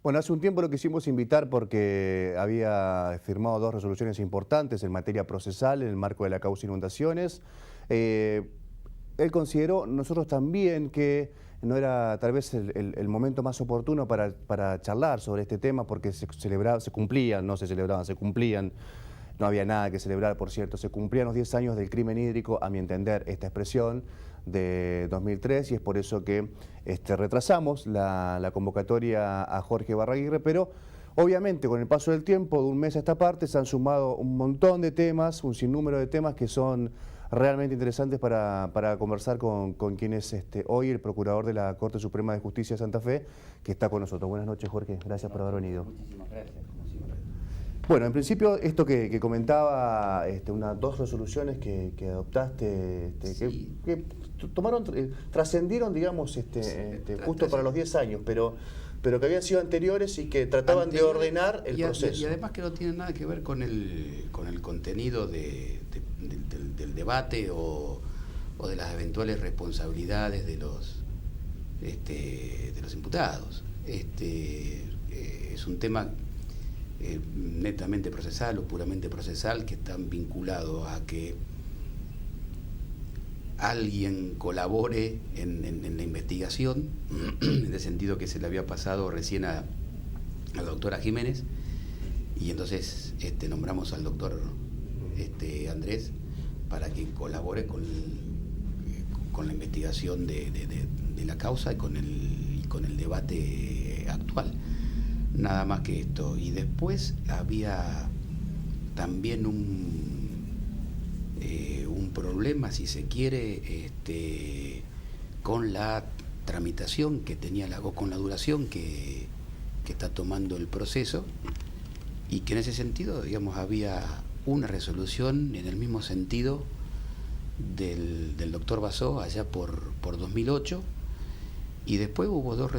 Bueno, hace un tiempo lo quisimos invitar porque había firmado dos resoluciones importantes en materia procesal en el marco de la causa inundaciones. Él consideró, nosotros también, que no era tal vez el momento más oportuno para charlar sobre este tema porque se cumplían, no se celebraban, se cumplían. No había nada que celebrar, por cierto. Se cumplían los 10 años del crimen hídrico, a mi entender, esta expresión de 2003, y es por eso que retrasamos la convocatoria a Jorge Barraguirre, pero obviamente con el paso del tiempo, de un mes a esta parte, se han sumado un montón de temas, un sinnúmero de temas que son realmente interesantes para conversar con quien es hoy el Procurador de la Corte Suprema de Justicia de Santa Fe, que está con nosotros. Buenas noches, Jorge. Gracias por haber venido. Muchísimas gracias, como siempre. Bueno, en principio, esto que comentaba, dos resoluciones que adoptaste, Sí. que tomaron, trascendieron, digamos, justo para los 10 años, pero que habían sido anteriores y que trataban de ordenar el proceso. Y además que no tienen nada que ver con el contenido del debate o de las eventuales responsabilidades de los imputados. Es un tema netamente procesal o puramente procesal, que están vinculados a que alguien colabore en la investigación, en el sentido que se le había pasado recién a la doctora Jiménez, y entonces nombramos al doctor Andrés para que colabore con la investigación de la causa y con el debate actual. Nada más que esto. Y después había también un problema, si se quiere, con la tramitación que tenía, o con la duración que está tomando el proceso, y que en ese sentido, digamos, había una resolución en el mismo sentido del doctor Basó allá por 2008. Y después hubo dos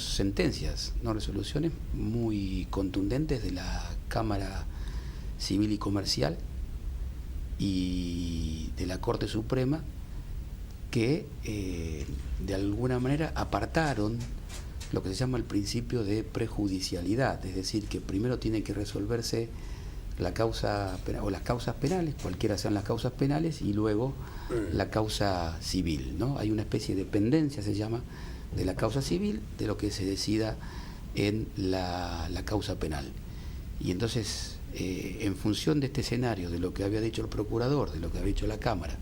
sentencias, no resoluciones muy contundentes de la Cámara Civil y Comercial y de la Corte Suprema, que de alguna manera apartaron lo que se llama el principio de prejudicialidad, es decir, que primero tiene que resolverse la causa o las causas penales, cualquiera sean las causas penales, y luego la causa civil, ¿no? Hay una especie de pendencia, se llama, de la causa civil, de lo que se decida en la causa penal. Y entonces, en función de este escenario, de lo que había dicho el procurador, de lo que había dicho la Cámara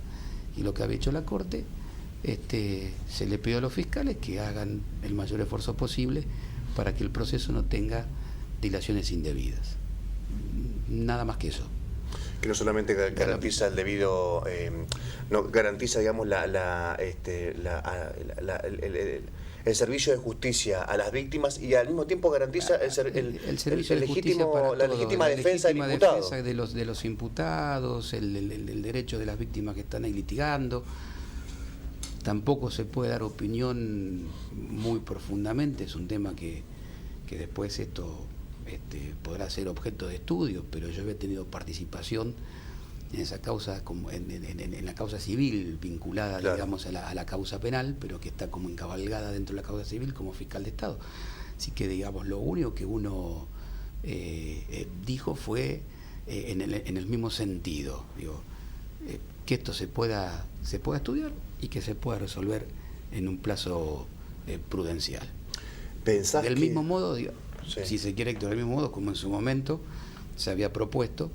y lo que había dicho la Corte, se le pidió a los fiscales que hagan el mayor esfuerzo posible para que el proceso no tenga dilaciones indebidas. Nada más que eso. Que no solamente garantiza el debido, no garantiza, digamos, el servicio de justicia a las víctimas, y al mismo tiempo garantiza el servicio de justicia para la legítima defensa del imputado. De los imputados, el derecho de las víctimas que están ahí litigando. Tampoco se puede dar opinión muy profundamente, es un tema que después esto podrá ser objeto de estudio, pero yo he tenido participación en esa causa, como en la causa civil vinculada, claro, digamos, a la causa penal, pero que está como encabalgada dentro de la causa civil como fiscal de Estado. Así que, digamos, lo único que uno dijo fue en el mismo sentido, digo, que esto se pueda estudiar y que se pueda resolver en un plazo prudencial. ¿Pensás del mismo modo, digo, sí, si se quiere, del mismo modo como en su momento se había propuesto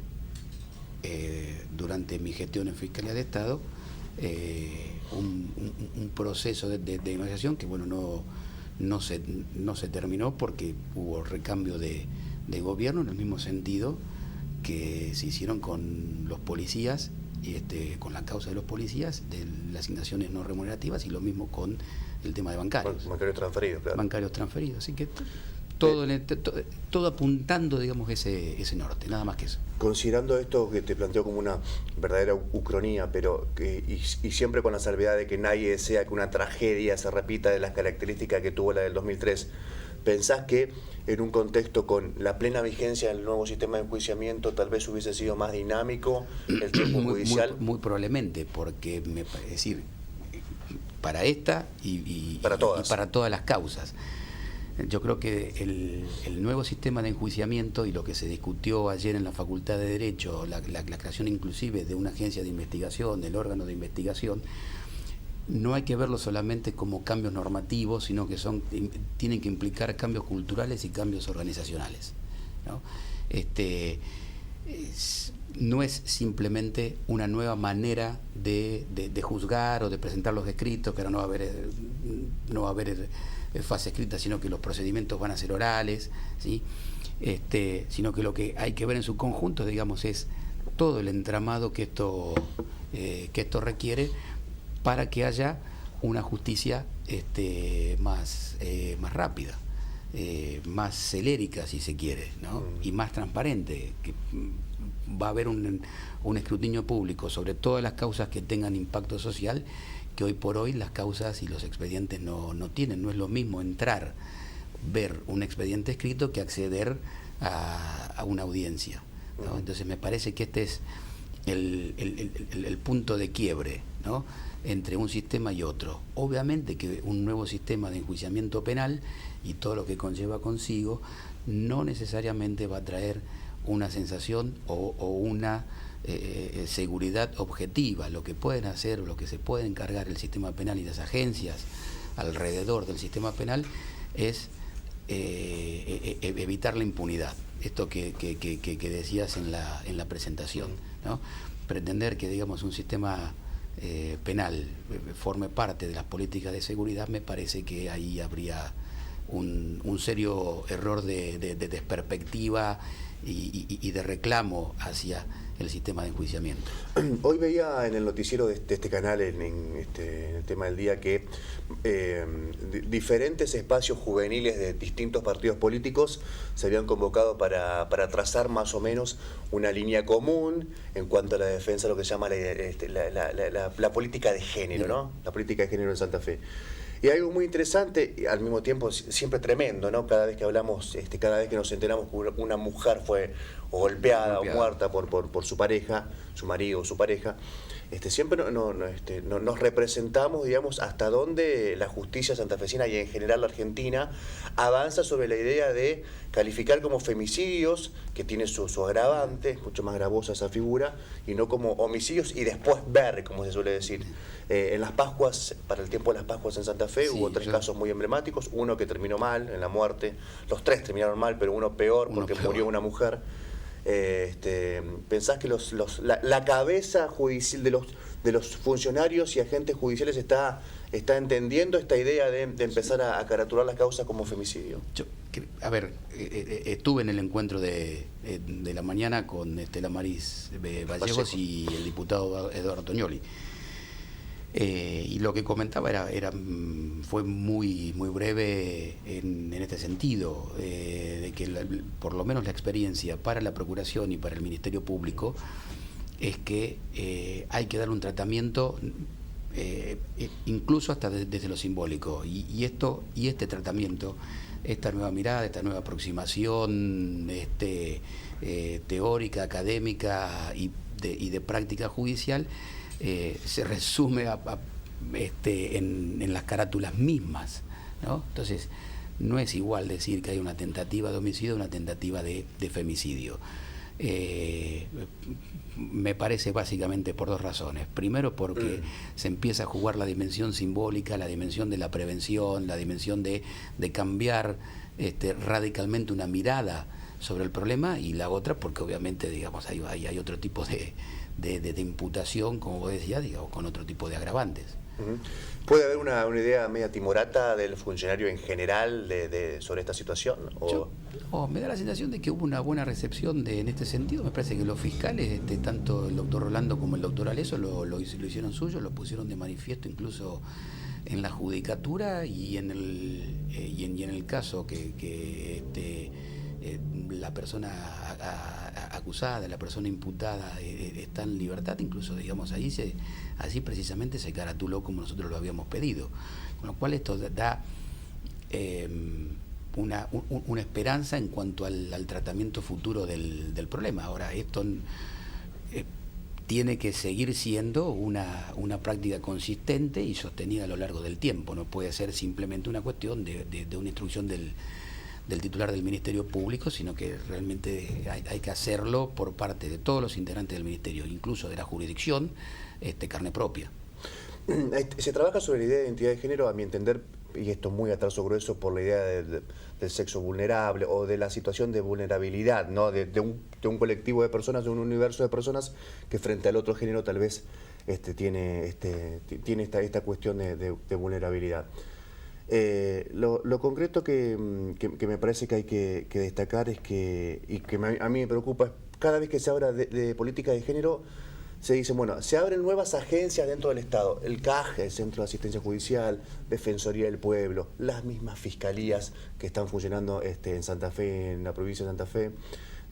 durante mi gestión en Fiscalía de Estado un proceso de negociación que, bueno, no se terminó porque hubo recambio de gobierno, en el mismo sentido que se hicieron con los policías, con la causa de los policías, de las asignaciones no remunerativas, y lo mismo con el tema de bancarios. Bancarios transferidos, claro. Bancarios transferidos, así que todo apuntando, digamos, ese norte, nada más que eso. Considerando esto que te planteo como una verdadera ucronía, pero y siempre con la salvedad de que nadie desea que una tragedia se repita de las características que tuvo la del 2003, ¿pensás que en un contexto con la plena vigencia del nuevo sistema de enjuiciamiento tal vez hubiese sido más dinámico el tiempo judicial? Muy probablemente, porque es decir, para esta y para todas las causas. Yo creo que el nuevo sistema de enjuiciamiento y lo que se discutió ayer en la Facultad de Derecho, la creación inclusive de una agencia de investigación, del órgano de investigación, no hay que verlo solamente como cambios normativos, sino que tienen que implicar cambios culturales y cambios organizacionales, ¿no? No es simplemente una nueva manera de juzgar o de presentar los escritos, que ahora no va a haber fase escrita, sino que los procedimientos van a ser orales, ¿sí? Sino que lo que hay que ver en su conjunto, digamos, es todo el entramado que esto requiere para que haya una justicia más rápida, más celérica, si se quiere, ¿no? Y más transparente, que va a haber un escrutinio público sobre todas las causas que tengan impacto social, que hoy por hoy las causas y los expedientes no tienen. No es lo mismo ver un expediente escrito que acceder a una audiencia, ¿no? Entonces me parece que este es el punto de quiebre, ¿no?, entre un sistema y otro. Obviamente que un nuevo sistema de enjuiciamiento penal y todo lo que conlleva consigo no necesariamente va a traer una sensación o una seguridad objetiva. Lo que pueden hacer o lo que se puede encargar el sistema penal y las agencias alrededor del sistema penal es evitar la impunidad. Esto que decías en la presentación, ¿no? Pretender que, digamos, un sistema penal forme parte de las políticas de seguridad, me parece que ahí habría un serio error de desperspectiva y de reclamo hacia el sistema de enjuiciamiento. Hoy veía en el noticiero de este canal, en el tema del día, que diferentes espacios juveniles de distintos partidos políticos se habían convocado para trazar más o menos una línea común en cuanto a la defensa de lo que se llama la política de género, ¿no? La política de género en Santa Fe. Y algo muy interesante, y al mismo tiempo siempre tremendo, ¿no? Cada vez que hablamos, cada vez que nos enteramos que una mujer fue golpeada o muerta por su pareja, su marido o su pareja, siempre nos representamos, digamos, hasta dónde la justicia santafesina y en general la Argentina avanza sobre la idea de calificar como femicidios, que tiene su agravante, es mucho más gravosa esa figura, y no como homicidios y después ver, como se suele decir. En las Pascuas, para el tiempo de las Pascuas en Santa Fe, hubo tres casos muy emblemáticos, uno que terminó mal, en la muerte, los tres terminaron mal, pero uno peor porque murió una mujer. ¿Pensás que la cabeza judicial de los funcionarios y agentes judiciales está entendiendo esta idea de empezar a caratular las causas como femicidio? Estuve en el encuentro de la mañana con Estela Maris Vallejos y el diputado Eduardo Toñoli. Y lo que comentaba fue muy breve en este sentido, de que por lo menos la experiencia para la Procuración y para el Ministerio Público es que hay que dar un tratamiento incluso hasta desde lo simbólico, y este tratamiento, esta nueva mirada, esta nueva aproximación teórica, académica y de práctica judicial, se resume en las carátulas mismas, ¿no? Entonces, no es igual decir que hay una tentativa de homicidio o una tentativa de femicidio. Me parece básicamente por dos razones. Primero, porque se empieza a jugar la dimensión simbólica, la dimensión de la prevención, la dimensión de cambiar radicalmente una mirada sobre el problema, y la otra porque obviamente, digamos, hay otro tipo de imputación, como vos decías, digamos, con otro tipo de agravantes. ¿Puede haber una idea media timorata del funcionario en general sobre esta situación? Me da la sensación de que hubo una buena recepción en este sentido. Me parece que los fiscales, tanto el doctor Rolando como el doctor Aleso, lo hicieron suyo, lo pusieron de manifiesto incluso en la judicatura, y en el caso que la persona acusada, la persona imputada está en libertad, incluso, digamos, así precisamente se caratuló como nosotros lo habíamos pedido, con lo cual esto da una esperanza en cuanto al tratamiento futuro del problema. Ahora, esto tiene que seguir siendo una práctica consistente y sostenida a lo largo del tiempo. No puede ser simplemente una cuestión de una instrucción del titular del Ministerio Público, sino que realmente hay que hacerlo por parte de todos los integrantes del Ministerio, incluso de la jurisdicción, carne propia. Se trabaja sobre la idea de identidad de género, a mi entender, y esto muy a trazo grueso, por la idea del sexo vulnerable o de la situación de vulnerabilidad, ¿no? de un colectivo de personas, de un universo de personas que frente al otro género tal vez tiene esta cuestión de vulnerabilidad. Lo concreto que me parece que hay que destacar es y que a mí me preocupa, es cada vez que se habla de política de género, se dice, bueno, se abren nuevas agencias dentro del Estado, el CAGE, el Centro de Asistencia Judicial, Defensoría del Pueblo, las mismas fiscalías que están funcionando en Santa Fe, en la provincia de Santa Fe,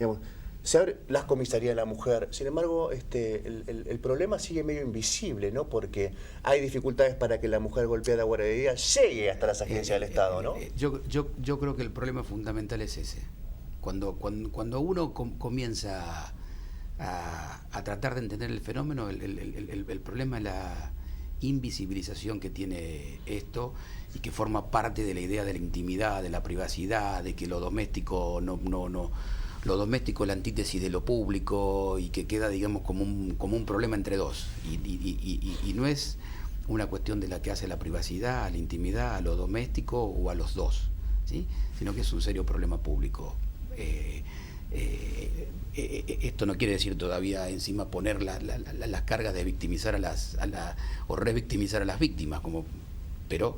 digamos, se abre las comisarías de la mujer. Sin embargo, el problema sigue medio invisible, ¿no? Porque hay dificultades para que la mujer golpeada guardia llegue hasta las agencias del Estado, ¿no? Yo creo que el problema fundamental es ese. Cuando uno comienza a tratar de entender el fenómeno, el problema es la invisibilización que tiene esto y que forma parte de la idea de la intimidad, de la privacidad, de que lo doméstico lo doméstico es la antítesis de lo público y que queda, digamos, como un problema entre dos. Y no es una cuestión de la que hace la privacidad, a la intimidad, a lo doméstico o a los dos, ¿sí? Sino que es un serio problema público. Esto no quiere decir todavía encima poner las cargas de victimizar o revictimizar a las víctimas, pero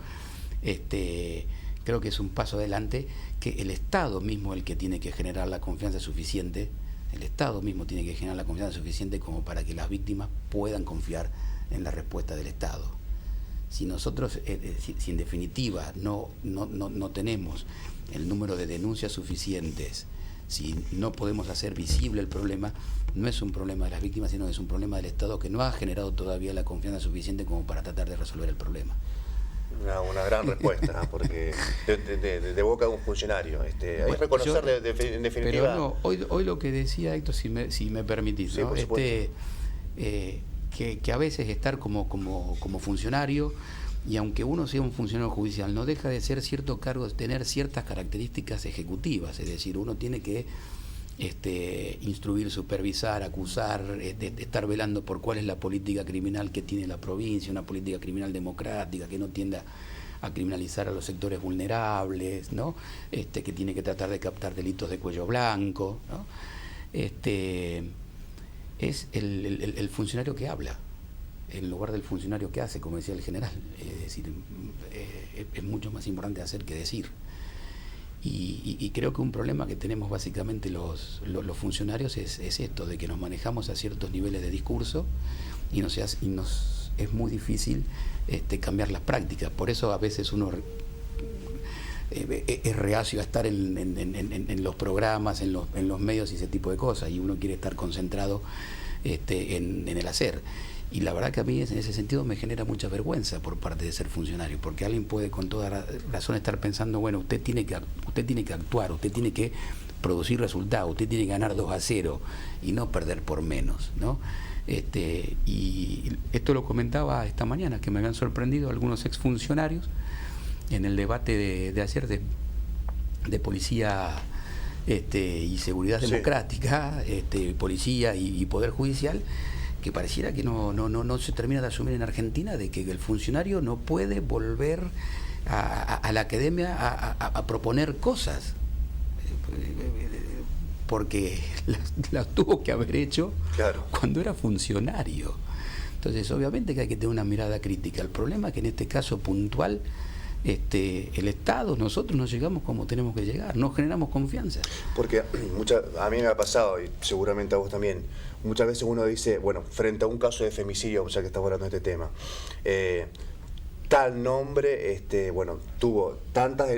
creo que es un paso adelante, que el Estado mismo es el que tiene que generar la confianza suficiente, como para que las víctimas puedan confiar en la respuesta del Estado. Si nosotros, si en definitiva no tenemos el número de denuncias suficientes, si no podemos hacer visible el problema, no es un problema de las víctimas, sino es un problema del Estado que no ha generado todavía la confianza suficiente como para tratar de resolver el problema. Una gran respuesta, ¿no? Porque de boca de un funcionario. Hay que reconocer en definitiva. Pero no, hoy lo que decía Héctor, si me permitís, sí, ¿no? Que a veces estar como funcionario, y aunque uno sea un funcionario judicial, no deja de ser cierto cargo, tener ciertas características ejecutivas, es decir, uno tiene que instruir, supervisar, acusar, estar velando por cuál es la política criminal que tiene la provincia, una política criminal democrática que no tienda a criminalizar a los sectores vulnerables, ¿no? Que tiene que tratar de captar delitos de cuello blanco, ¿no? Es el funcionario que habla en lugar del funcionario que hace, como decía el general. Es decir, es mucho más importante hacer que decir. Y creo que un problema que tenemos básicamente los funcionarios es esto, de que nos manejamos a ciertos niveles de discurso y nos es muy difícil cambiar las prácticas. Por eso a veces uno es reacio a estar en los programas, en los medios y ese tipo de cosas, y uno quiere estar concentrado en el hacer. Y la verdad que a mí en ese sentido me genera mucha vergüenza por parte de ser funcionario, porque alguien puede con toda razón estar pensando, bueno, usted tiene que actuar, usted tiene que producir resultados, usted tiene que ganar 2-0 y no perder por menos, ¿no? Y esto lo comentaba esta mañana, que me habían sorprendido algunos exfuncionarios en el debate de ayer de policía y seguridad democrática, policía y poder judicial, que pareciera que no se termina de asumir en Argentina, de que el funcionario no puede volver a la academia a proponer cosas, porque las tuvo que haber hecho cuando era funcionario. Entonces, obviamente que hay que tener una mirada crítica. El problema es que en este caso puntual, el Estado, nosotros no llegamos como tenemos que llegar, no generamos confianza. Porque a mí me ha pasado, y seguramente a vos también, muchas veces uno dice, bueno, frente a un caso de femicidio, ya que estamos hablando de este tema, tal nombre,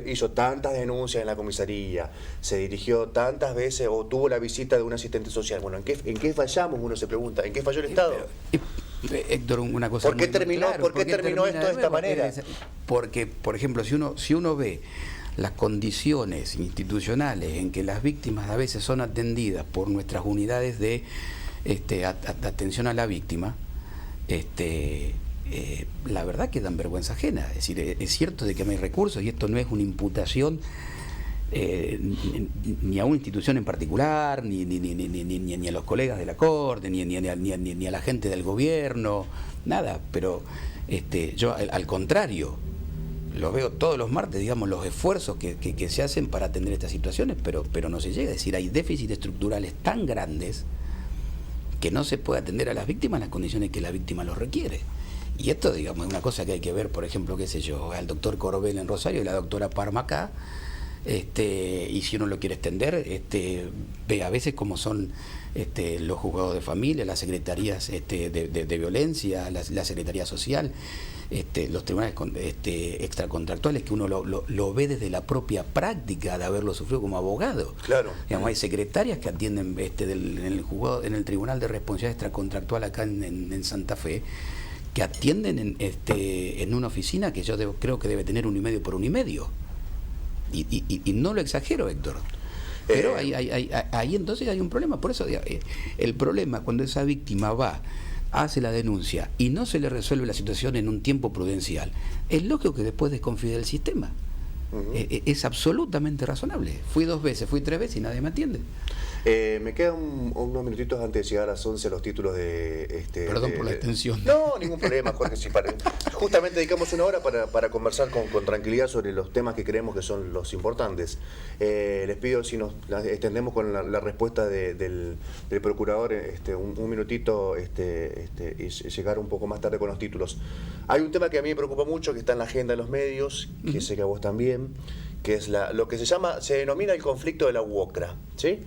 hizo tantas denuncias en la comisaría, se dirigió tantas veces o tuvo la visita de un asistente social. Bueno, ¿en qué fallamos? Uno se pregunta, ¿en qué falló el Estado? Héctor, una cosa. ¿Por qué terminó esto de esta manera? Porque, por ejemplo, si uno ve las condiciones institucionales en que las víctimas a veces son atendidas por nuestras unidades de atención a la víctima, la verdad que dan vergüenza ajena. Es decir, es cierto de que no hay recursos y esto no es una imputación ni a una institución en particular, ni a los colegas de la Corte, ni a la gente del gobierno, nada, pero yo al contrario, lo veo todos los martes, digamos, los esfuerzos que se hacen para atender estas situaciones, pero no se llega. Es decir, hay déficits estructurales tan grandes que no se puede atender a las víctimas en las condiciones que la víctima los requiere. Y esto, digamos, es una cosa que hay que ver, por ejemplo, qué sé yo, al doctor Corbel en Rosario y la doctora Parma acá, y si uno lo quiere extender, ve a veces cómo son los juzgados de familia, las secretarías de violencia, la secretaría social, los tribunales extracontractuales, que uno lo ve desde la propia práctica de haberlo sufrido como abogado. Claro. Digamos, hay secretarias que atienden en el Tribunal de Responsabilidad Extracontractual acá en Santa Fe, que atienden en una oficina que yo creo que debe tener 1,5 por 1,5. Y no lo exagero, Héctor. Pero ahí entonces hay un problema. Por eso el problema cuando esa víctima va, hace la denuncia y no se le resuelve la situación en un tiempo prudencial, es lógico que después desconfíe del sistema. Es absolutamente razonable. Fui 2 veces, fui 3 veces y nadie me atiende. Me quedan unos minutitos antes de llegar a las 11 a los títulos de... Perdón por la extensión. No, ningún problema, Jorge. Sí, justamente dedicamos 1 hora para conversar con tranquilidad sobre los temas que creemos que son los importantes. Les pido si nos extendemos con la respuesta del procurador un minutito y llegar un poco más tarde con los títulos. Hay un tema que a mí me preocupa mucho, que está en la agenda de los medios, que sé que a vos también, que es lo que se denomina el conflicto de la UOCRA, ¿sí?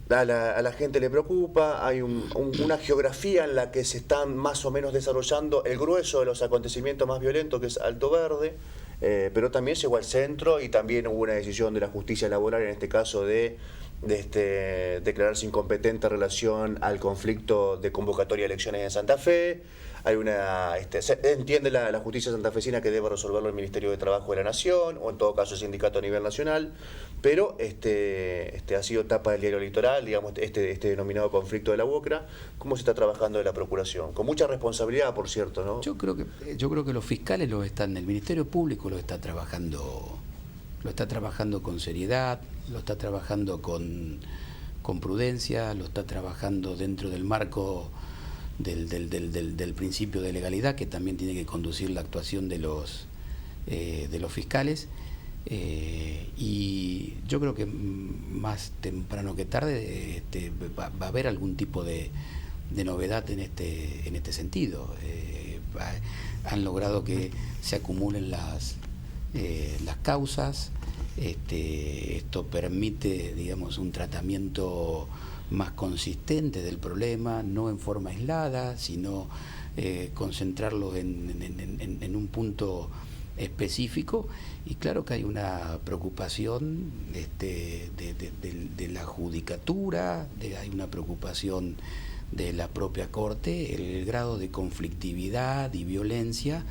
A la gente le preocupa, hay una geografía en la que se están más o menos desarrollando el grueso de los acontecimientos más violentos, que es Alto Verde, pero también llegó al centro y también hubo una decisión de la justicia laboral, en este caso de declararse incompetente en relación al conflicto de convocatoria de elecciones en Santa Fe. Hay se entiende la justicia santafesina que debe resolverlo el Ministerio de Trabajo de la Nación, o en todo caso el sindicato a nivel nacional, pero ha sido tapa del diario Litoral, digamos, este denominado conflicto de la UOCRA. ¿Cómo se está trabajando de la Procuración? Con mucha responsabilidad, por cierto, ¿no? Yo creo que los fiscales el Ministerio Público lo está trabajando con seriedad, lo está trabajando con prudencia, lo está trabajando dentro del marco del principio de legalidad, que también tiene que conducir la actuación de los fiscales, y yo creo que más temprano que tarde va a haber algún tipo de novedad en este sentido. Han logrado que se acumulen las causas. Esto permite, digamos, un tratamiento más consistente del problema, no en forma aislada, sino concentrarlo en un punto específico. Y claro que hay una preocupación de la judicatura, hay una preocupación de la propia Corte, el grado de conflictividad y violencia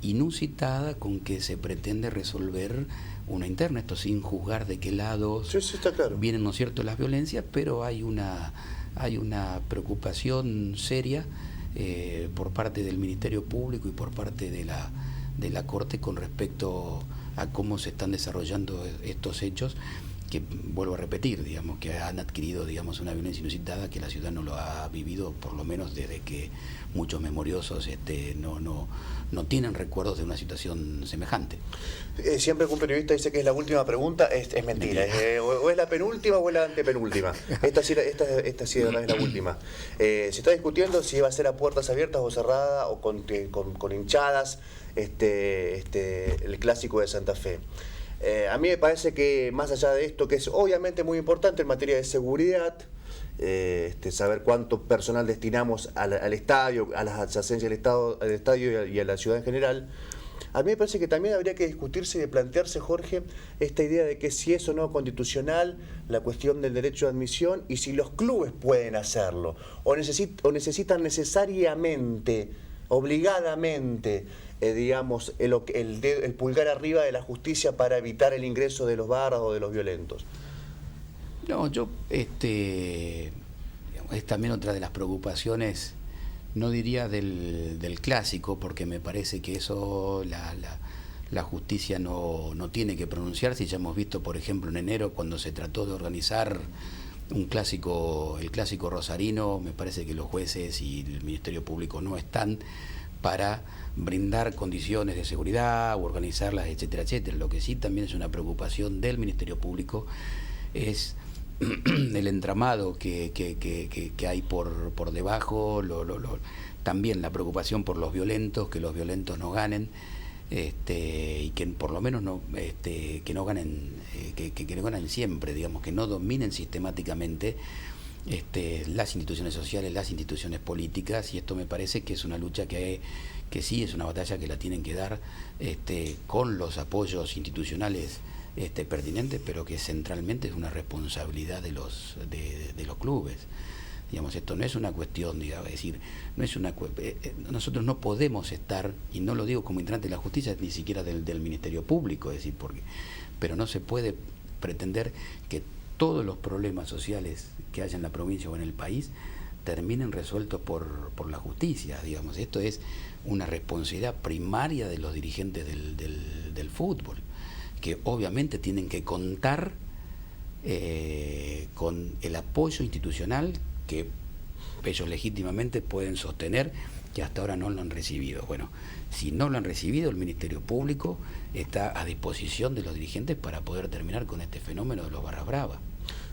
inusitada con que se pretende resolver una interna, esto sin juzgar de qué lado está claro. Vienen, ¿no es cierto?, las violencias, pero hay una preocupación seria por parte del Ministerio Público y por parte de la Corte con respecto a cómo se están desarrollando estos hechos, que vuelvo a repetir, digamos, que han adquirido, digamos, una violencia inusitada que la ciudad no lo ha vivido, por lo menos desde que muchos memoriosos no tienen recuerdos de una situación semejante. Siempre que un periodista dice que es la última pregunta, es mentira. O es la penúltima o es la antepenúltima. Esta sí de verdad es la última. Se está discutiendo si va a ser a puertas abiertas o cerradas o con hinchadas el clásico de Santa Fe. A mí me parece que más allá de esto, que es obviamente muy importante en materia de seguridad, saber cuánto personal destinamos al estadio, a las adyacencias del estadio y a la ciudad en general, a mí me parece que también habría que discutirse y de plantearse, Jorge, esta idea de que si es o no constitucional la cuestión del derecho de admisión y si los clubes pueden hacerlo o necesitan necesariamente, obligadamente, digamos, el pulgar arriba de la justicia para evitar el ingreso de los barras o de los violentos. No, yo, es también otra de las preocupaciones, no diría del clásico, porque me parece que eso la justicia no tiene que pronunciarse. Ya hemos visto, por ejemplo, en enero, cuando se trató de organizar el clásico rosarino, me parece que los jueces y el Ministerio Público no están para brindar condiciones de seguridad o organizarlas, etcétera, etcétera. Lo que sí también es una preocupación del Ministerio Público es el entramado que hay por debajo, también la preocupación por los violentos, que los violentos no ganen, y que por lo menos que no ganen, que no ganen siempre, digamos, que no dominen sistemáticamente las instituciones sociales, las instituciones políticas, y esto me parece que es una lucha que sí es una batalla que la tienen que dar con los apoyos institucionales pertinentes, pero que centralmente es una responsabilidad de los clubes. Digamos, esto no es una cuestión, digamos, es decir, no es nosotros no podemos estar, y no lo digo como integrante de la justicia, ni siquiera del Ministerio Público, es decir, pero no se puede pretender que todos los problemas sociales que haya en la provincia o en el país terminen resueltos por la justicia. Digamos, esto es una responsabilidad primaria de los dirigentes del fútbol, que obviamente tienen que contar con el apoyo institucional que ellos legítimamente pueden sostener, que hasta ahora no lo han recibido. Bueno, si no lo han recibido, el Ministerio Público está a disposición de los dirigentes para poder terminar con este fenómeno de los barras bravas.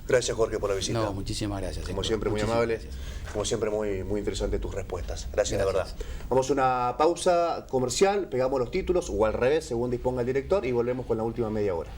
Gracias, Jorge, por la visita. No, muchísimas gracias. Como siempre, muy amable. Gracias. Como siempre, muy interesante tus respuestas. Gracias, de verdad. Vamos a una pausa comercial, pegamos los títulos, o al revés, según disponga el director, y volvemos con la última media hora.